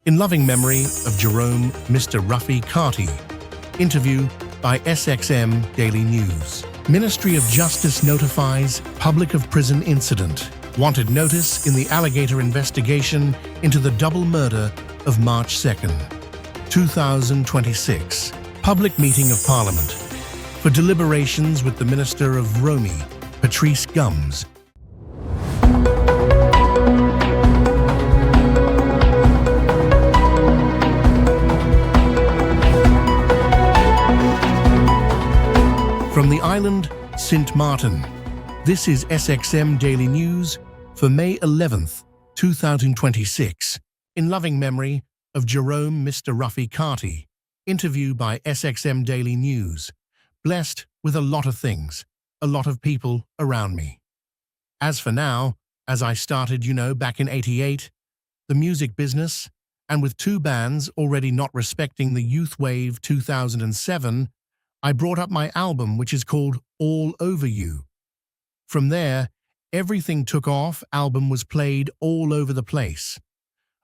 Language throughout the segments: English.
in loving memory of Jerome Mr. Ruffy Carty. Interview by SXM Daily News. Ministry of Justice notifies public of prison incident. Wanted notice in the alligator investigation into the double murder of March 2nd, 2026. Public meeting of Parliament for deliberations with the Minister of Romy, Patrice Gums. From the island St. Martin, this is SXM Daily News for May 11th, 2026, in loving memory of Jerome Mr. Ruffy Carty. Interview by SXM Daily News. Blessed with a lot of things, a lot of people around me. As for now, as I started, back in '88, the music business, and with 2 bands already not respecting the youth wave 2007, I brought up my album, which is called All Over You. From there, everything took off. Album was played all over the place.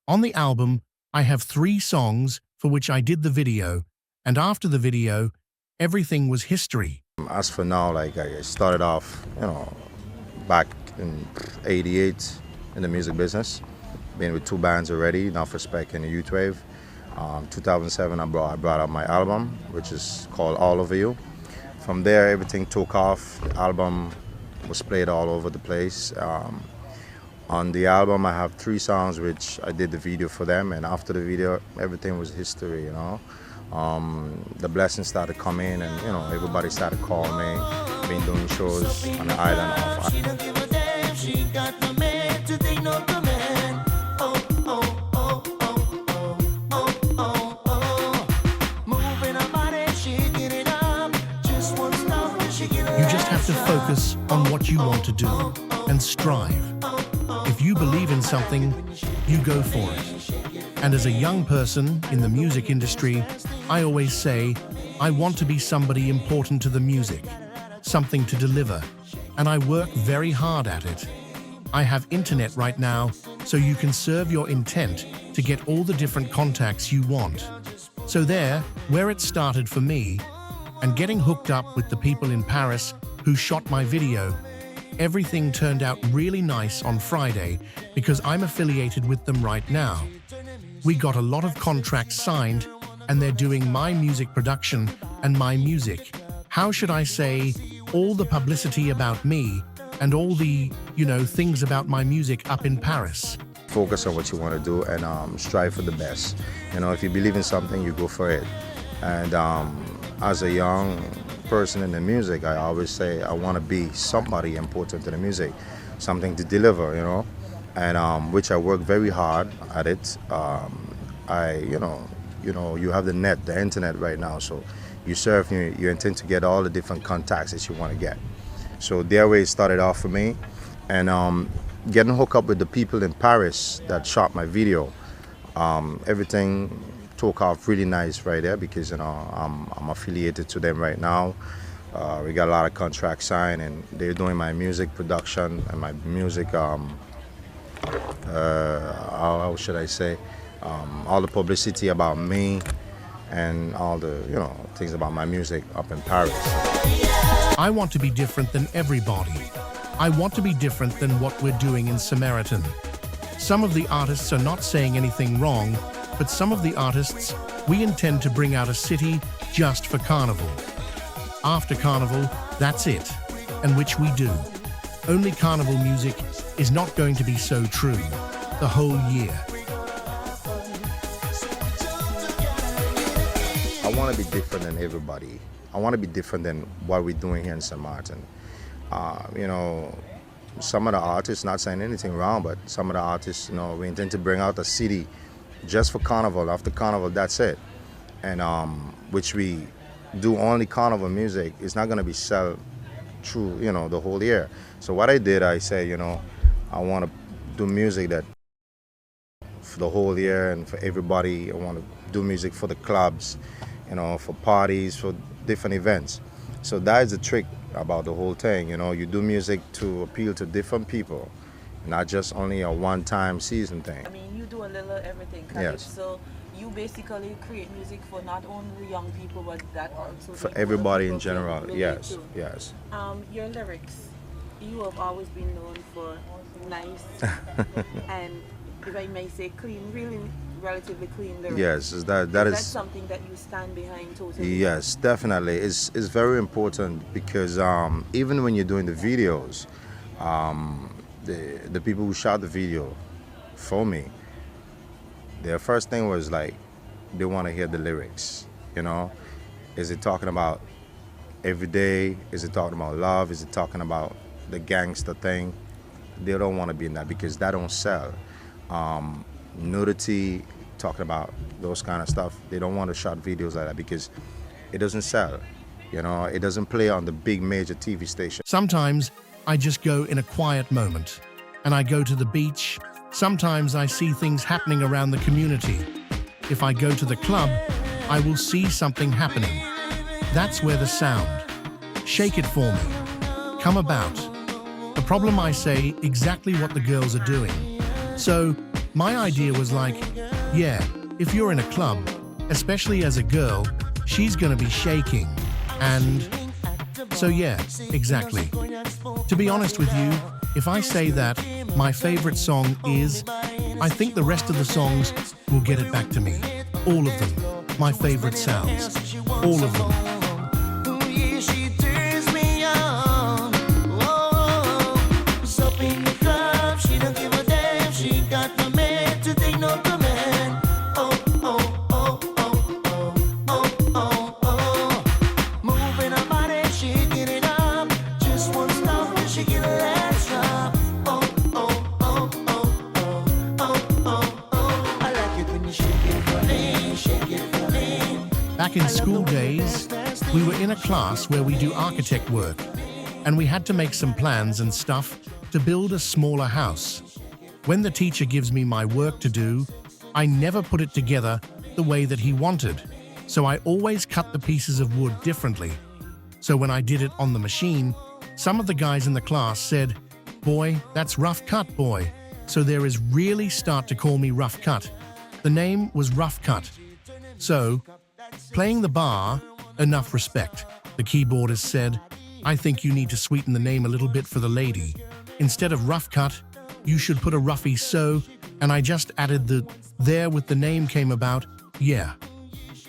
On the album, I have 3 songs for which I did the video, and after the video, everything was history. As for now, I started off, back in '88 in the music business. Been with 2 bands already, Not For Spec and the Youth Wave. 2007, I brought out my album, which is called All Over You. From there, everything took off. The album was played all over the place. On the album, I have 3 songs which I did the video for them, and after the video, everything was history. The blessings started coming, and everybody started calling me. Been doing shows on the island. You just have to focus on what you want to do and strive. If you believe in something, you go for it. And as a young person in the music industry, I always say, I want to be somebody important to the music, something to deliver, and I work very hard at it. I have internet right now, so you can serve your intent to get all the different contacts you want. So there, where it started for me, and getting hooked up with the people in Paris who shot my video, everything turned out really nice on Friday because I'm affiliated with them right now. We got a lot of contracts signed, and they're doing my music production and my music. How should I say, all the publicity about me and all the, things about my music up in Paris. Focus on what you want to do and strive for the best. If you believe in something, you go for it. And as a young person in the music, I always say I want to be somebody important to the music, something to deliver, and which I work very hard at it. You have the internet right now, so you surf, you intend to get all the different contacts that you want to get. So their way it started off for me, and getting hooked up with the people in Paris that shot my video. Everything took off really nice right there because I'm affiliated to them right now. We got a lot of contracts signed, and they're doing my music production and my music. How should I say? All the publicity about me and all the things about my music up in Paris. I want to be different than everybody. I want to be different than what we're doing in Samaritan. Some of the artists are not saying anything wrong, but some of the artists, we intend to bring out a city just for Carnival. After Carnival, that's it, and which we do. Only Carnival music is not going to be so true the whole year. I want to be different than everybody. I want to be different than what we're doing here in St. Martin. Some of the artists, not saying anything wrong, but some of the artists, we intend to bring out a city just for Carnival. After Carnival, that's it. And which we do only Carnival music. It's not going to be sell through, the whole year. So what I did, I say, I want to do music that for the whole year and for everybody. I want to do music for the clubs, for parties, for different events. So that is the trick about the whole thing. You do music to appeal to different people. not just only a one-time season thing. I mean, you do a little everything, Khalid. Yes. So you basically create music for not only young people, but that also For the older everybody in people can general, relate yes, to. yes. Your lyrics, you have always been known for nice and, if I may say, clean, really relatively clean lyrics. Yes, that Is that is. something that you stand behind totally? Yes, definitely. It's very important because even when you're doing the videos, the people who shot the video for me, their first thing was like they want to hear the lyrics. You know, is it talking about every day? Is it talking about love? Is it talking about the gangster thing? They don't want to be in that because that don't sell. Nudity, talking about those kind of stuff. They don't want to shot videos like that because it doesn't sell. You know, it doesn't play on the big major TV station. Sometimes I just go in a quiet moment and I go to the beach. Sometimes I see things happening around the community. If I go to the club, I will see something happening. That's where the sound. Shake it for me. Come about. The problem, I say exactly what the girls are doing. So my idea was like, yeah, if you're in a club, especially as a girl, she's gonna be shaking. And so yeah, exactly. To be honest with you, if I say that my favorite song is, I think the rest of the songs will get it back to me. All of them. My favorite sounds. All of them. Back in school days, we were in a class where we do architect work, and we had to make some plans and stuff to build a smaller house. When the teacher gives me my work to do, I never put it together the way that he wanted, so I always cut the pieces of wood differently. So when I did it on the machine, some of the guys in the class said, "Boy, that's rough cut, boy." So there is really start to call me Rough Cut. The name was Rough Cut. So, playing the bar, enough respect. The keyboardist said, "I think you need to sweeten the name a little bit for the lady. Instead of Rough Cut, you should put a Ruffy so," and I just added the there with the name came about, yeah.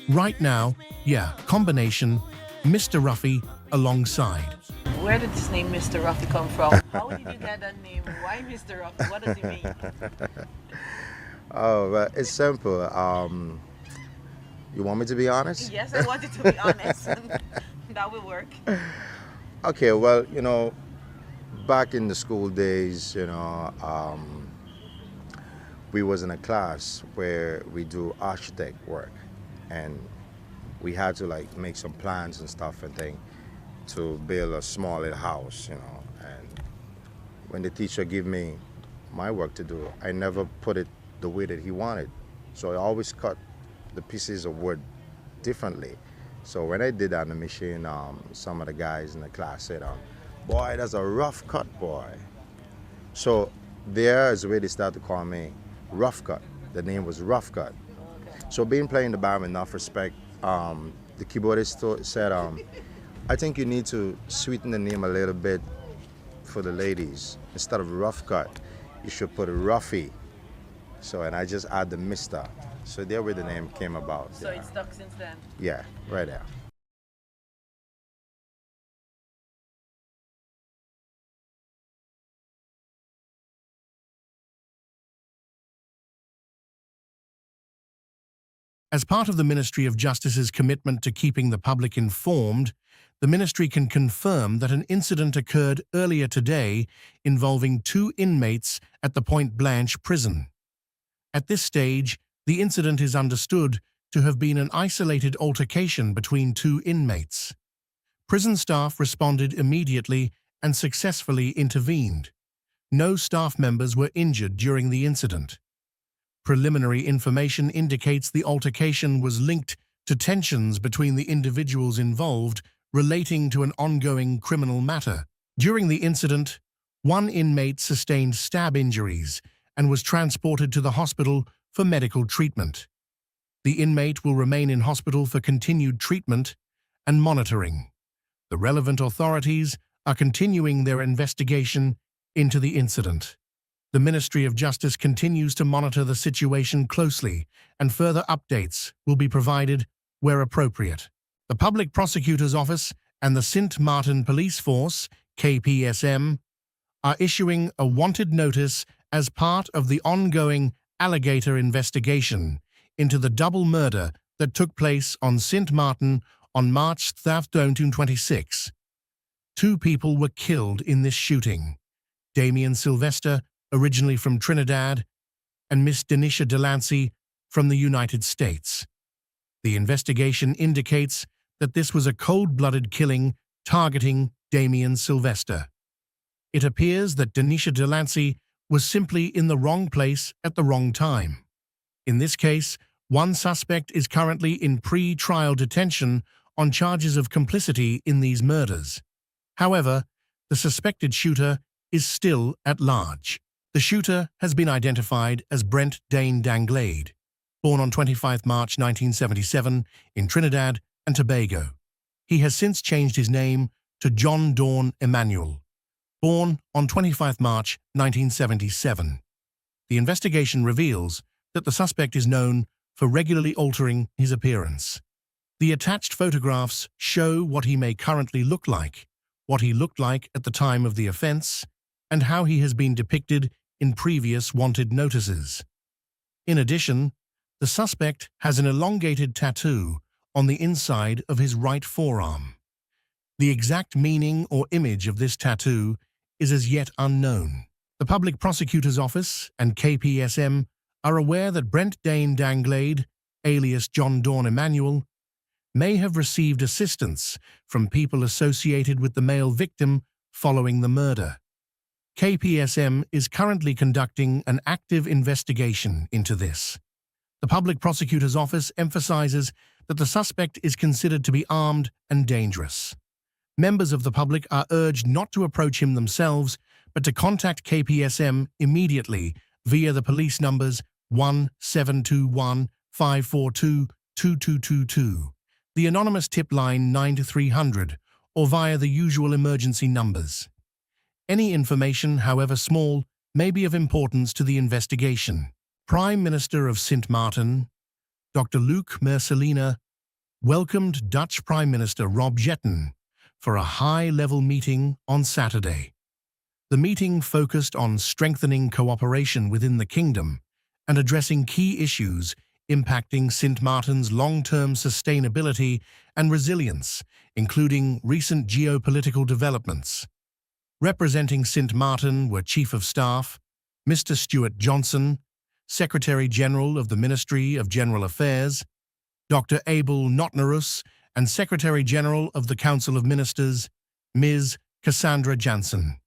Right now, yeah, combination, Mr. Ruffy alongside. Where did this name Mr. Ruffy come from? How did you get that name? Why Mr. Ruffy? What does it mean? Oh, well, it's simple. You want me to be honest? Yes, I wanted to be honest. That will work. Okay, well, you know, back in the school days, we was in a class where we do architect work, and we had to like make some plans and stuff and thing to build a small little house, and when the teacher gave me my work to do, I never put it the way that he wanted, so I always cut the pieces of wood differently. So when I did that on the machine, some of the guys in the class said, "Boy, that's a rough cut, boy." So there is where they started to call me Rough Cut. The name was Rough Cut. So being playing the bar with enough respect, the keyboardist said, "I think you need to sweeten the name a little bit for the ladies. Instead of Rough Cut, you should put Ruffy." So, and I just add the Mr. So there where the name came about. So it's stuck since then? Yeah, right there. As part of the Ministry of Justice's commitment to keeping the public informed, the ministry can confirm that an incident occurred earlier today involving 2 inmates at the Point Blanche prison. At this stage, the incident is understood to have been an isolated altercation between 2 inmates. Prison staff responded immediately and successfully intervened. No staff members were injured during the incident. Preliminary information indicates the altercation was linked to tensions between the individuals involved relating to an ongoing criminal matter. During the incident, One inmate sustained stab injuries and was transported to the hospital for medical treatment. The inmate will remain in hospital for continued treatment and monitoring. The relevant authorities are continuing their investigation into the incident. The Ministry of Justice continues to monitor the situation closely, and further updates will be provided where appropriate. The Public Prosecutor's Office and the Sint Maarten Police Force, KPSM, are issuing a wanted notice as part of the ongoing alligator investigation into the double murder that took place on Sint Maarten on March 2026. 2 people were killed in this shooting: Damien Sylvester, originally from Trinidad, and Miss Denisha Delancey from the United States. The investigation indicates that this was a cold-blooded killing targeting Damien Sylvester. It appears that Denisha Delancey was simply in the wrong place at the wrong time. In this case, one suspect is currently in pre-trial detention on charges of complicity in these murders. However, the suspected shooter is still at large. The shooter has been identified as Brent Dane Danglade, born on 25 March 1977 in Trinidad and Tobago. He has since changed his name to John Dawn Emmanuel, born on 25 March 1977. The investigation reveals that the suspect is known for regularly altering his appearance. The attached photographs show what he may currently look like, what he looked like at the time of the offense, and how he has been depicted in previous wanted notices. In addition, the suspect has an elongated tattoo on the inside of his right forearm. The exact meaning or image of this tattoo is as yet unknown. The Public Prosecutor's Office and KPSM are aware that Brent Dane Danglade, alias John Dawn Emmanuel, may have received assistance from people associated with the male victim following the murder. KPSM is currently conducting an active investigation into this. The Public Prosecutor's Office emphasizes that the suspect is considered to be armed and dangerous. Members of the public are urged not to approach him themselves, but to contact KPSM immediately via the police numbers 1721 542 2222, the anonymous tip line 9300, or via the usual emergency numbers. Any information, however small, may be of importance to the investigation. Prime Minister of Sint Maarten, Dr. Luc Mercelina, welcomed Dutch Prime Minister Rob Jetten for a high-level meeting on Saturday. The meeting focused on strengthening cooperation within the kingdom and addressing key issues impacting Sint Maarten's long-term sustainability and resilience, including recent geopolitical developments. Representing Sint Maarten were Chief of Staff, Mr. Stuart Johnson, Secretary-General of the Ministry of General Affairs, Dr. Abel Notnerus, and Secretary-General of the Council of Ministers, Ms. Cassandra Jansen.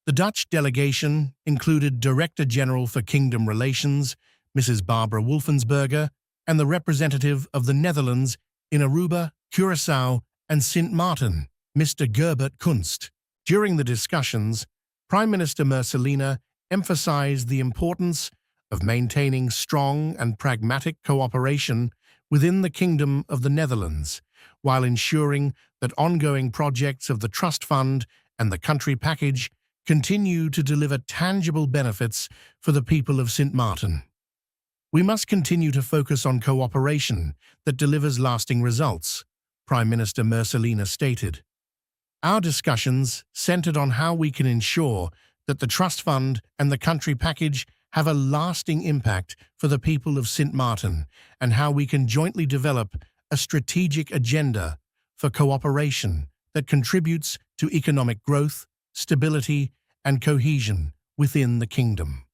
The Dutch delegation included Director General for Kingdom Relations, Mrs. Barbara Wolfensberger, and the representative of the Netherlands in Aruba, Curaçao, and Sint Maarten, Mr. Gerbert Kunst. During the discussions, Prime Minister Mercelina emphasized the importance of maintaining strong and pragmatic cooperation within the Kingdom of the Netherlands, while ensuring that ongoing projects of the Trust Fund and the Country Package continue to deliver tangible benefits for the people of Sint Maarten. We must continue to focus on cooperation that delivers lasting results, Prime Minister Mercelina stated. Our discussions centered on how we can ensure that the Trust Fund and the Country Package have a lasting impact for the people of Sint Maarten, and how we can jointly develop a strategic agenda for cooperation that contributes to economic growth, stability, and cohesion within the kingdom.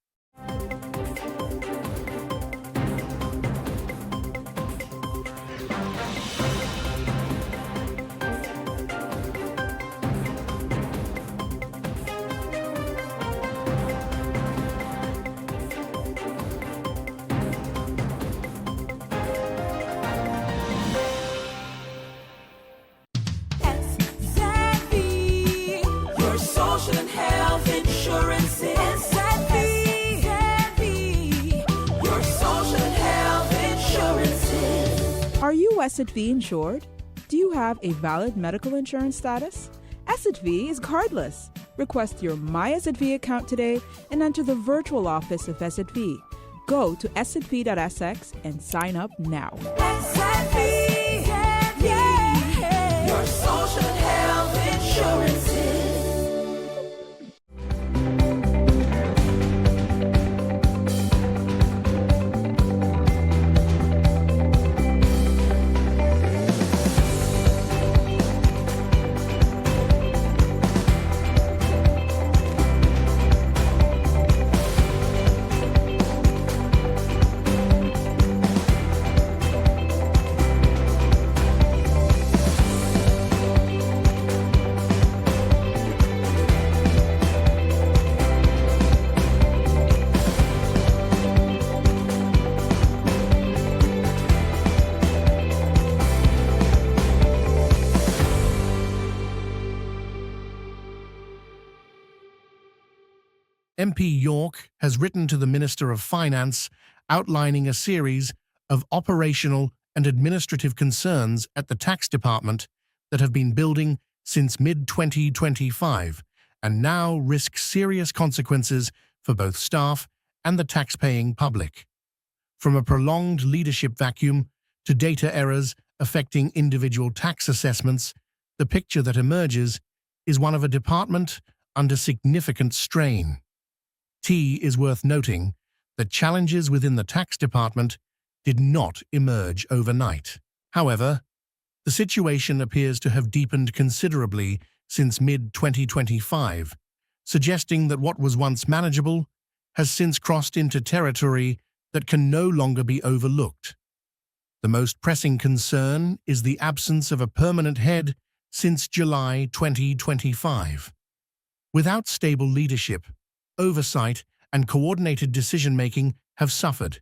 Your social and health insurance. Are you SXV insured? Do you have a valid medical insurance status? SXV is cardless. Request your My SXV account today and enter the virtual office of SXV. Go to sxv.sx and sign up now. SXV, yeah, your social health insurances. MP York has written to the Minister of Finance outlining a series of operational and administrative concerns at the tax department that have been building since mid-2025 and now risk serious consequences for both staff and the tax-paying public. From a prolonged leadership vacuum to data errors affecting individual tax assessments, the picture that emerges is one of a department under significant strain. It is worth noting that challenges within the tax department did not emerge overnight. However, the situation appears to have deepened considerably since mid-2025, suggesting that what was once manageable has since crossed into territory that can no longer be overlooked. The most pressing concern is the absence of a permanent head since July 2025. Without stable leadership, oversight and coordinated decision-making have suffered,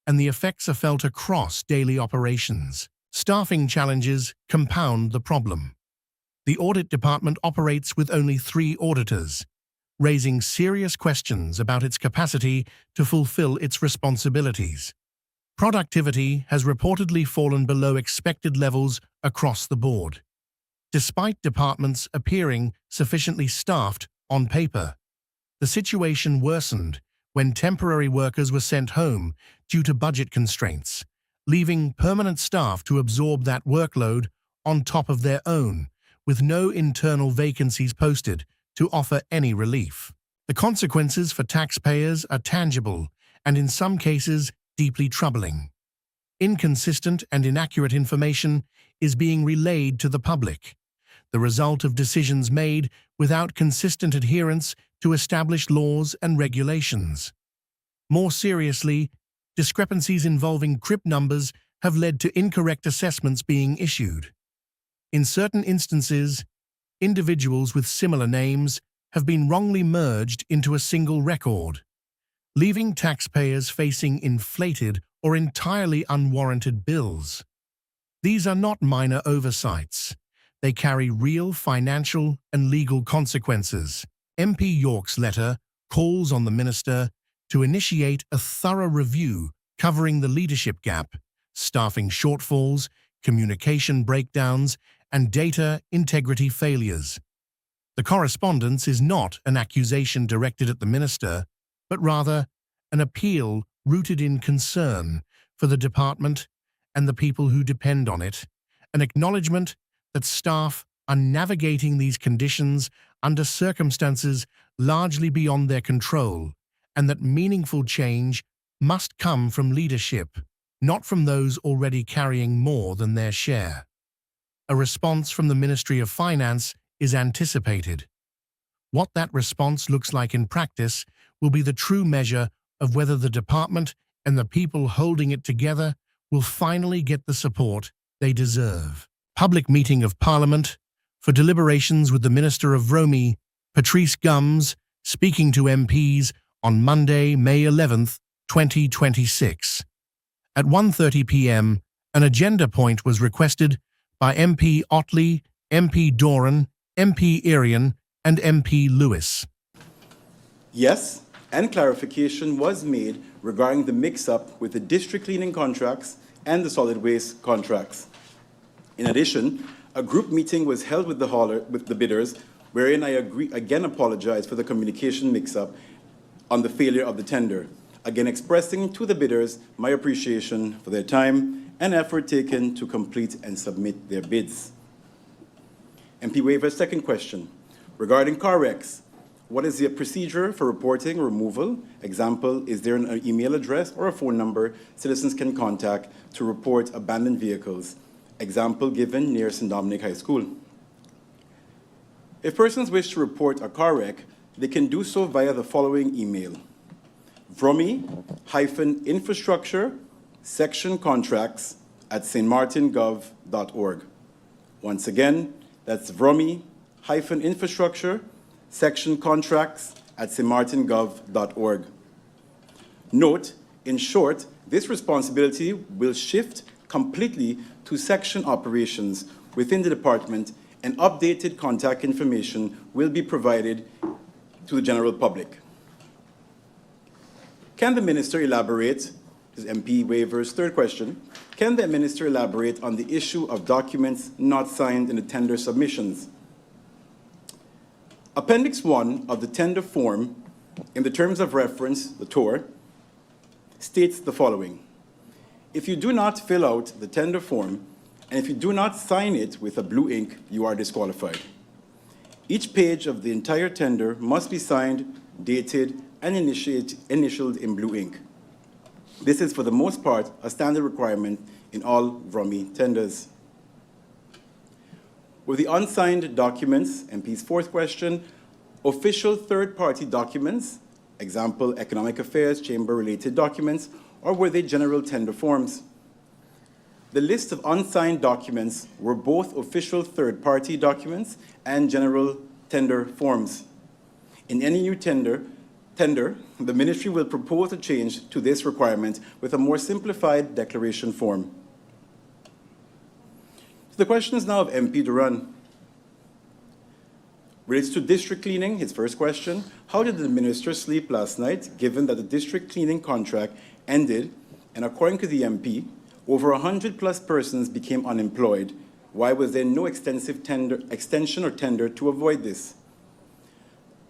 and the effects are felt across daily operations. Staffing challenges compound the problem. The audit department operates with only 3 auditors, raising serious questions about its capacity to fulfill its responsibilities. Productivity has reportedly fallen below expected levels across the board, despite departments appearing sufficiently staffed on paper. The situation worsened when temporary workers were sent home due to budget constraints, leaving permanent staff to absorb that workload on top of their own, with no internal vacancies posted to offer any relief. The consequences for taxpayers are tangible and in some cases deeply troubling. Inconsistent and inaccurate information is being relayed to the public, the result of decisions made without consistent adherence to established laws and regulations. More seriously, discrepancies involving CRIP numbers have led to incorrect assessments being issued. In certain instances, individuals with similar names have been wrongly merged into a single record, leaving taxpayers facing inflated or entirely unwarranted bills. These are not minor oversights. They carry real financial and legal consequences. MP York's letter calls on the Minister to initiate a thorough review covering the leadership gap, staffing shortfalls, communication breakdowns, and data integrity failures. The correspondence is not an accusation directed at the Minister, but rather an appeal rooted in concern for the department and the people who depend on it, an acknowledgement that staff are navigating these conditions under circumstances largely beyond their control, and that meaningful change must come from leadership, not from those already carrying more than their share. A response from the Ministry of Finance is anticipated. What that response looks like in practice will be the true measure of whether the department and the people holding it together will finally get the support they deserve. Public meeting of Parliament for deliberations with the Minister of Romy, Patrice Gums, speaking to MPs on Monday, May 11th, 2026. At 1:30 p.m., an agenda point was requested by MP Otley, MP Doran, MP Irian, and MP Lewis. Yes, and clarification was made regarding the mix-up with the district cleaning contracts and the solid waste contracts. In addition, a group meeting was held with the bidders, wherein I again apologized for the communication mix-up on the failure of the tender, again expressing to the bidders my appreciation for their time and effort taken to complete and submit their bids. MP Waver's second question, regarding car wrecks, what is the procedure for reporting removal? Example, is there an email address or a phone number citizens can contact to report abandoned vehicles? Example given near St. Dominic High School. If persons wish to report a car wreck, they can do so via the following email: vromi-infrastructure section contracts at stmartingov.org. Once again, that's vromi-infrastructure section contracts at stmartingov.org. Note, in short, this responsibility will shift completely to section operations within the department, and updated contact information will be provided to the general public. Can the Minister elaborate, this is MP Waver's third question, can the Minister elaborate on the issue of documents not signed in the tender submissions? Appendix 1 of the tender form, in the terms of reference, the TOR, states the following: if you do not fill out the tender form, and if you do not sign it with a blue ink, you are disqualified. Each page of the entire tender must be signed, dated, and initialed in blue ink. This is, for the most part, a standard requirement in all VROMI tenders. With the unsigned documents, MP's fourth question, official third-party documents, example, economic affairs, chamber-related documents, or were they general tender forms? The list of unsigned documents were both official third-party documents and general tender forms. In any new tender, the Ministry will propose a change to this requirement with a more simplified declaration form. So the question is now of MP Duran. Relates to district cleaning, his first question. How did the Minister sleep last night, given that the district cleaning contract ended, and according to the MP, over 100+ persons became unemployed? Why was there no extension or tender to avoid this?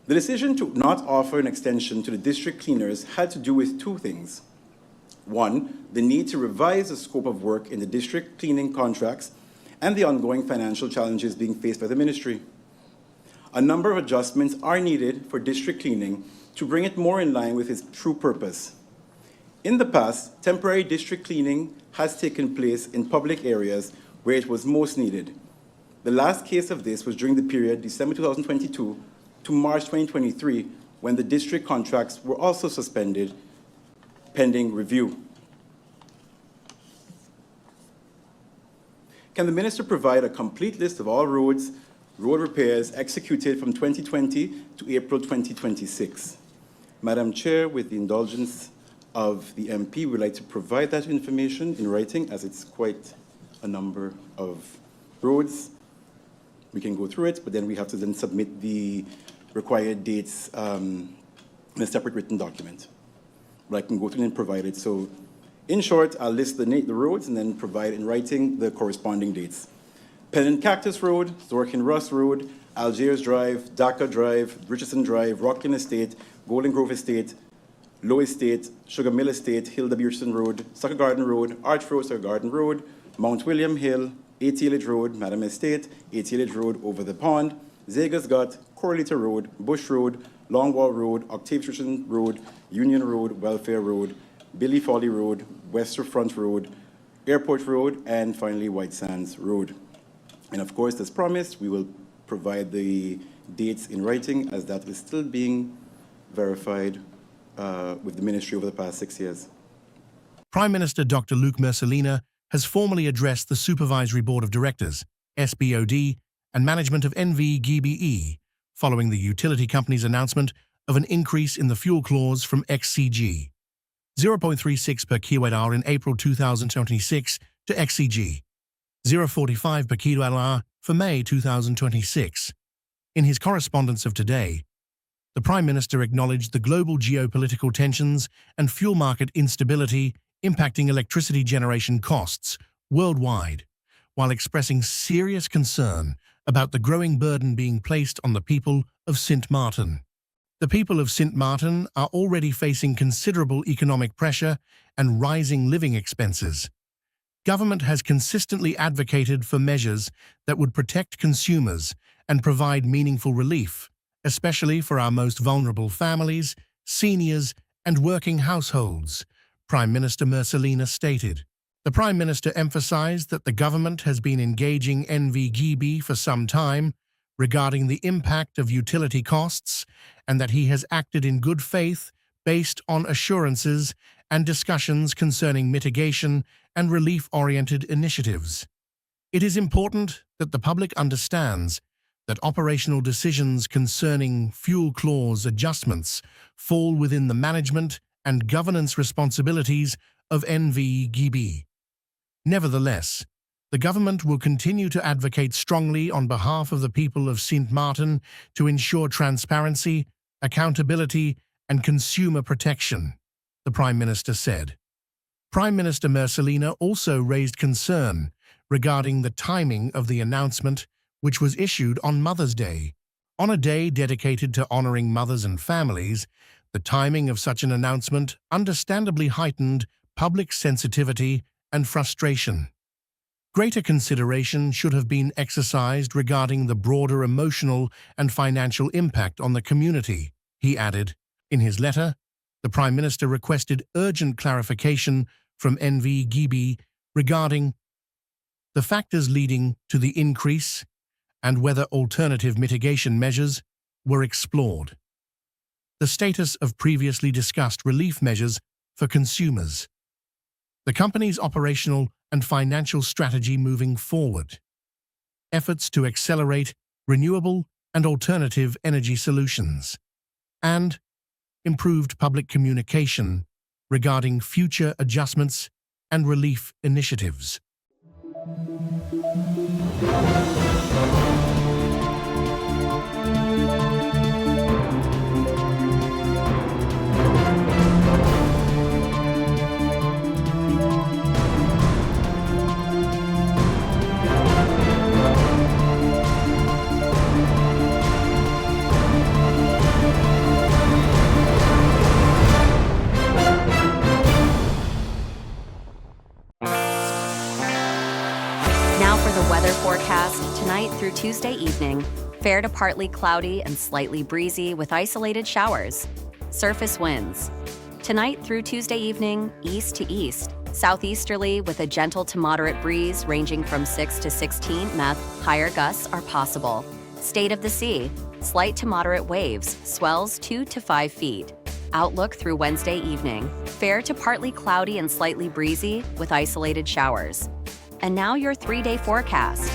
The decision to not offer an extension to the district cleaners had to do with two things. One, the need to revise the scope of work in the district cleaning contracts and the ongoing financial challenges being faced by the Ministry. A number of adjustments are needed for district cleaning to bring it more in line with its true purpose. In the past, temporary district cleaning has taken place in public areas where it was most needed. The last case of this was during the period December 2022 to March 2023, when the district contracts were also suspended pending review. Can the Minister provide a complete list of all road repairs executed from 2020 to April 2026? Madam Chair, with the indulgence of the MP, would like to provide that information in writing, as it's quite a number of roads. We can go through it, but then we have to then submit the required dates in a separate written document. But I can go through and provide it. So in short, I'll list the roads and then provide in writing the corresponding dates. Pennant Cactus Road, Zorkin Russ Road, Algiers Drive, Dhaka Drive, Richardson Drive, Rocklin Estate, Golden Grove Estate, Low Estate, Sugar Mill Estate, Hilda Richardson Road, Sucker Garden Road, Arch Road, Sucker Garden Road, Mount William Hill, 80 Village Road, Madam Estate, 80 Village Road Over the Pond, Zegas Gut, Correlator Road, Bush Road, Longwall Road, Octave Richardson Road, Union Road, Welfare Road, Billy Folly Road, Wester Front Road, Airport Road, and finally White Sands Road. And of course, as promised, we will provide the dates in writing, as that is still being verified with the Ministry over the past 6 years. Prime Minister Dr. Luc Mercelina has formally addressed the Supervisory Board of Directors, SBOD, and management of NVGBE, following the utility company's announcement of an increase in the fuel clause from XCG 0.36 per kWh in April 2026 to XCG 0.45 per kWh for May 2026. In his correspondence of today, the Prime Minister acknowledged the global geopolitical tensions and fuel market instability impacting electricity generation costs worldwide, while expressing serious concern about the growing burden being placed on the people of Sint Maarten. The people of Sint Maarten are already facing considerable economic pressure and rising living expenses. Government has consistently advocated for measures that would protect consumers and provide meaningful relief, especially for our most vulnerable families, seniors, and working households, Prime Minister Mercelina stated. The Prime Minister emphasized that the government has been engaging NVGB for some time regarding the impact of utility costs and that he has acted in good faith based on assurances and discussions concerning mitigation and relief-oriented initiatives. It is important that the public understands that operational decisions concerning fuel clause adjustments fall within the management and governance responsibilities of NVGB. Nevertheless, the government will continue to advocate strongly on behalf of the people of Sint Maarten to ensure transparency, accountability, and consumer protection, the Prime Minister said. Prime Minister Mercelina also raised concern regarding the timing of the announcement, which was issued on Mother's Day. On a day dedicated to honoring mothers and families, the timing of such an announcement understandably heightened public sensitivity and frustration. Greater consideration should have been exercised regarding the broader emotional and financial impact on the community, he added. In his letter, the Prime Minister requested urgent clarification from NVGB regarding the factors leading to the increase and whether alternative mitigation measures were explored. The status of previously discussed relief measures for consumers. The company's operational and financial strategy moving forward. Efforts to accelerate renewable and alternative energy solutions. And improved public communication regarding future adjustments and relief initiatives. Now for the weather forecast, tonight through Tuesday evening. Fair to partly cloudy and slightly breezy with isolated showers. Surface winds. Tonight through Tuesday evening, east to east. Southeasterly with a gentle to moderate breeze ranging from 6 to 16 mph. Higher gusts are possible. State of the sea. Slight to moderate waves, swells 2 to 5 feet. Outlook through Wednesday evening. Fair to partly cloudy and slightly breezy with isolated showers. And now your 3-day forecast.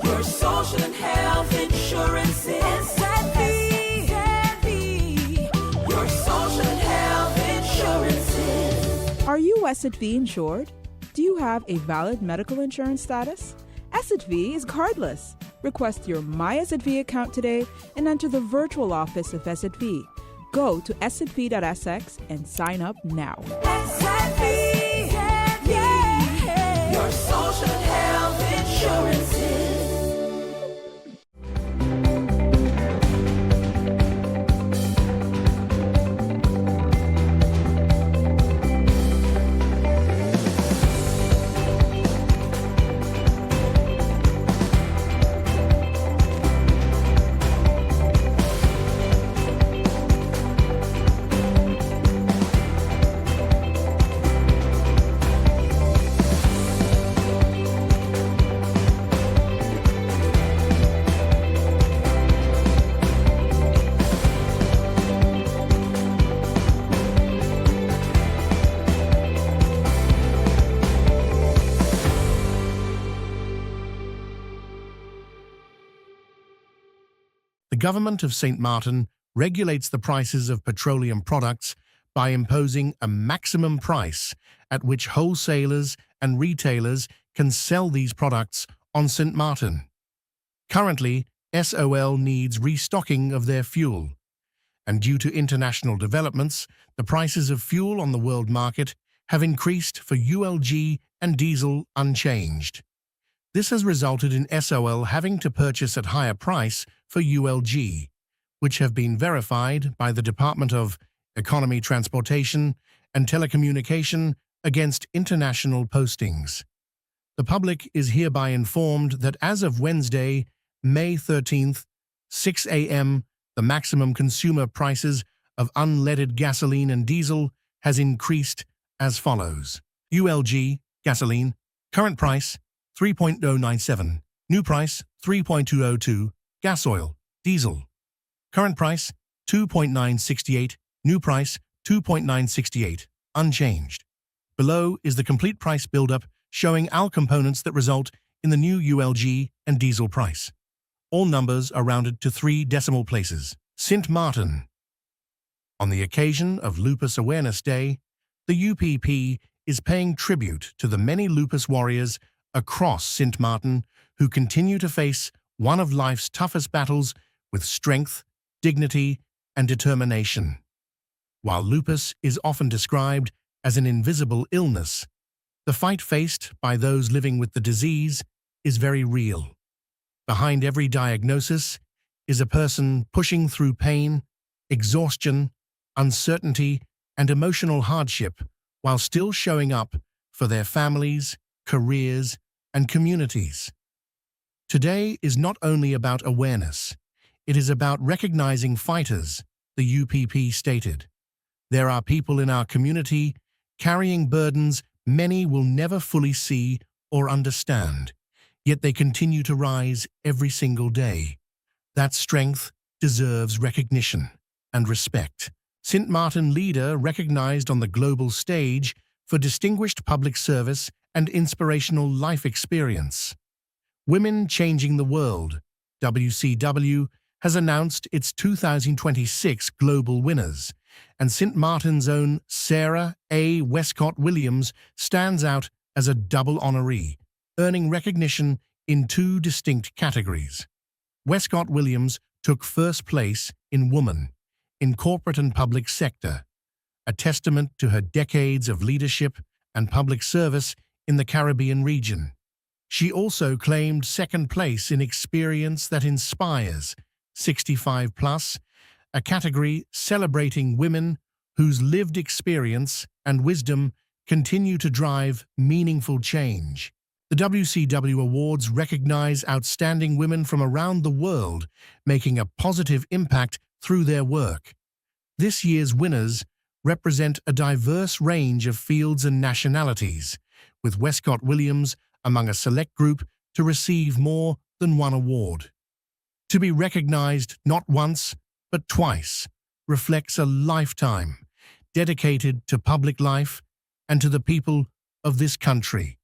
Your social and health insurance is your social and health insurance. Are you SXM insured? Do you have a valid medical insurance status? SXM is cardless. Request your My SXM account today and enter the virtual office of SXM. Go to sxv.sx and sign up now. Your social and health insurance. The government of St. Martin regulates the prices of petroleum products by imposing a maximum price at which wholesalers and retailers can sell these products on St. Martin. Currently, SOL needs restocking of their fuel, and due to international developments, the prices of fuel on the world market have increased for ULG and diesel unchanged. This has resulted in SOL having to purchase at higher price for ULG, which have been verified by the Department of Economy, Transportation and Telecommunication against international postings. The public is hereby informed that as of Wednesday, May 13th, 6 a.m., the maximum consumer prices of unleaded gasoline and diesel has increased as follows. ULG, gasoline, current price 3.097, new price 3.202, gas oil, diesel. Current price 2.968, new price 2.968, unchanged. Below is the complete price buildup showing all components that result in the new ULG and diesel price. All numbers are rounded to 3 decimal places. St. Martin. On the occasion of Lupus Awareness Day, the UPP is paying tribute to the many lupus warriors across St. Martin who continue to face one of life's toughest battles with strength, dignity, and determination. While lupus is often described as an invisible illness, the fight faced by those living with the disease is very real. Behind every diagnosis is a person pushing through pain, exhaustion, uncertainty, and emotional hardship while still showing up for their families, careers, and communities. Today is not only about awareness, it is about recognizing fighters, the UPP stated. There are people in our community carrying burdens many will never fully see or understand, yet they continue to rise every single day. That strength deserves recognition and respect. St. Martin leader recognized on the global stage for distinguished public service and inspirational life experience. Women Changing the World, WCW, has announced its 2026 global winners, and St. Martin's own Sarah A. Westcott Williams stands out as a double honoree, earning recognition in 2 distinct categories. Westcott Williams took first place in Woman in Corporate and Public Sector, a testament to her decades of leadership and public service in the Caribbean region. She also claimed second place in Experience That Inspires, 65+, a category celebrating women whose lived experience and wisdom continue to drive meaningful change. The WCW Awards recognize outstanding women from around the world making a positive impact through their work. This year's winners represent a diverse range of fields and nationalities, with Westcott Williams among a select group to receive more than 1 award. To be recognized not once, but twice, reflects a lifetime dedicated to public life and to the people of this country.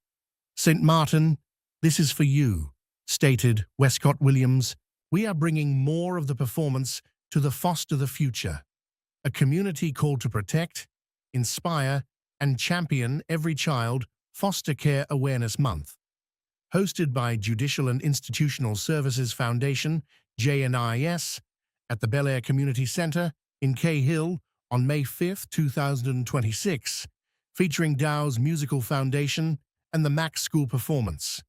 St. Martin, this is for you, stated Westcott Williams. We are bringing more of the performance to the Foster the Future, a community called to protect, inspire, and champion every child Foster Care Awareness Month. Hosted by Judicial and Institutional Services Foundation, JNIS, at the Bel Air Community Center in Cahill on May 5, 2026, featuring Dow's Musical Foundation and the Max School Performance.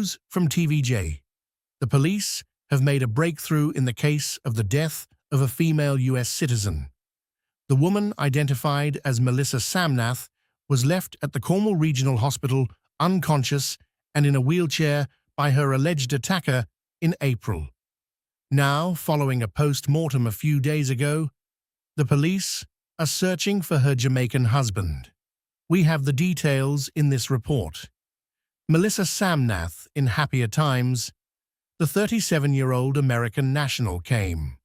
News from TVJ. The police have made a breakthrough in the case of the death of a female U.S. citizen. The woman, identified as Melissa Samnath, was left at the Cornwall Regional Hospital unconscious and in a wheelchair by her alleged attacker in April. Now, following a post-mortem a few days ago, the police are searching for her Jamaican husband. We have the details in this report. Melissa Samnath, in happier times, the 37-year-old American national came.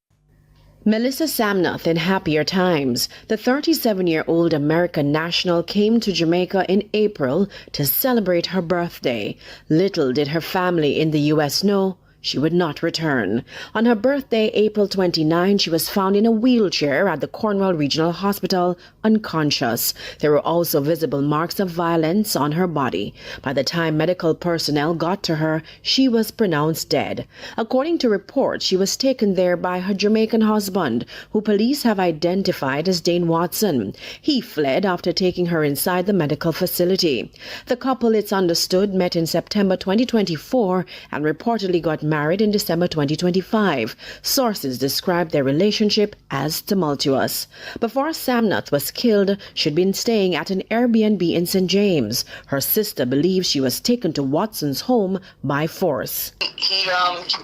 Melissa Samnath in happier times. The 37-year-old American national came to Jamaica in April to celebrate her birthday. Little did her family in the U.S. know she would not return. On her birthday, April 29, she was found in a wheelchair at the Cornwall Regional Hospital, unconscious. There were also visible marks of violence on her body. By the time medical personnel got to her, she was pronounced dead. According to reports, she was taken there by her Jamaican husband, who police have identified as Dane Watson. He fled after taking her inside the medical facility. The couple, it's understood, met in September 2024 and reportedly got married in December 2025. Sources described their relationship as tumultuous. Before Samnath was killed, she'd been staying at an Airbnb in St. James. Her sister believes she was taken to Watson's home by force. He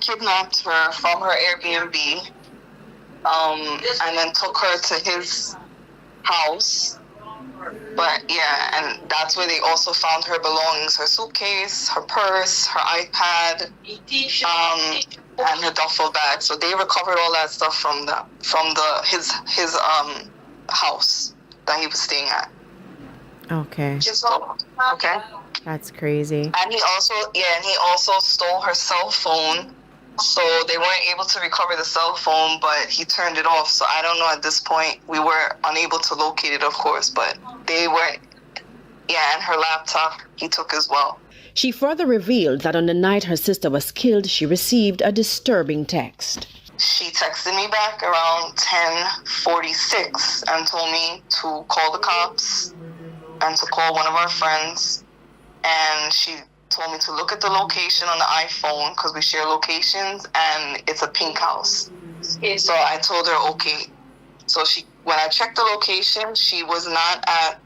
kidnapped her from her Airbnb and then took her to his house. But yeah, and that's where they also found her belongings, her suitcase, her purse, her iPad, and her duffel bag. So they recovered all that stuff from his house that he was staying at. Okay. Okay. That's crazy. And he also stole her cell phone. So they weren't able to recover the cell phone, but he turned it off. So I don't know at this point. We were unable to locate it, of course, but they were, and her laptop he took as well. She further revealed that on the night her sister was killed, she received a disturbing text. She texted me back around 10:46 and told me to call the cops and to call one of our friends. And she told me to look at the location on the iPhone because we share locations, and it's a pink house. So I told her, okay. So when I checked the location, she was not at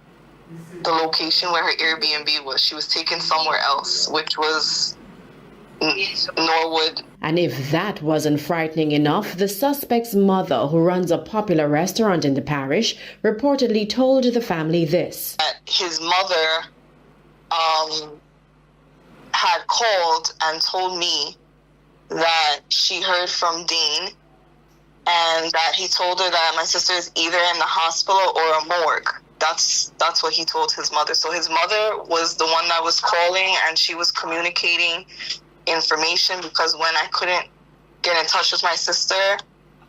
the location where her Airbnb was. She was taken somewhere else, which was Norwood. And if that wasn't frightening enough, the suspect's mother, who runs a popular restaurant in the parish, reportedly told the family this. His mother had called and told me that she heard from Dean and that he told her that my sister is either in the hospital or a morgue. That's what he told his mother. So his mother was the one that was calling, and she was communicating information, because when I couldn't get in touch with my sister,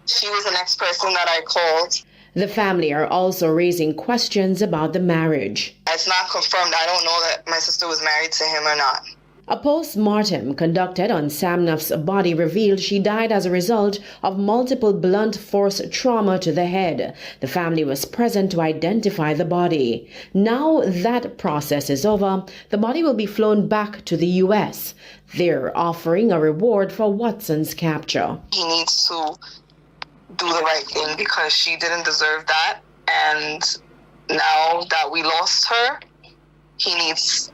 she was the next person that I called. The family are also raising questions about the marriage. It's not confirmed. I don't know that my sister was married to him or not. A post-mortem conducted on Samnath's body revealed she died as a result of multiple blunt force trauma to the head. The family was present to identify the body. Now that process is over, the body will be flown back to the U.S. They're offering a reward for Watson's capture. He needs to do the right thing because she didn't deserve that. And now that we lost her, he needs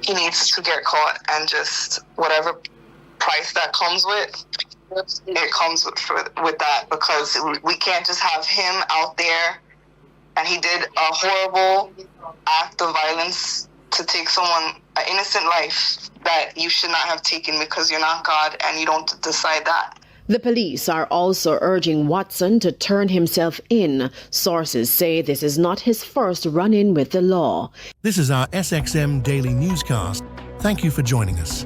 to get caught, and just whatever price that comes with, it comes with that, because we can't just have him out there, and he did a horrible act of violence to take an innocent life that you should not have taken, because you're not God and you don't decide that. The police are also urging Watson to turn himself in. Sources say this is not his first run-in with the law. This is our SXM Daily Newscast. Thank you for joining us.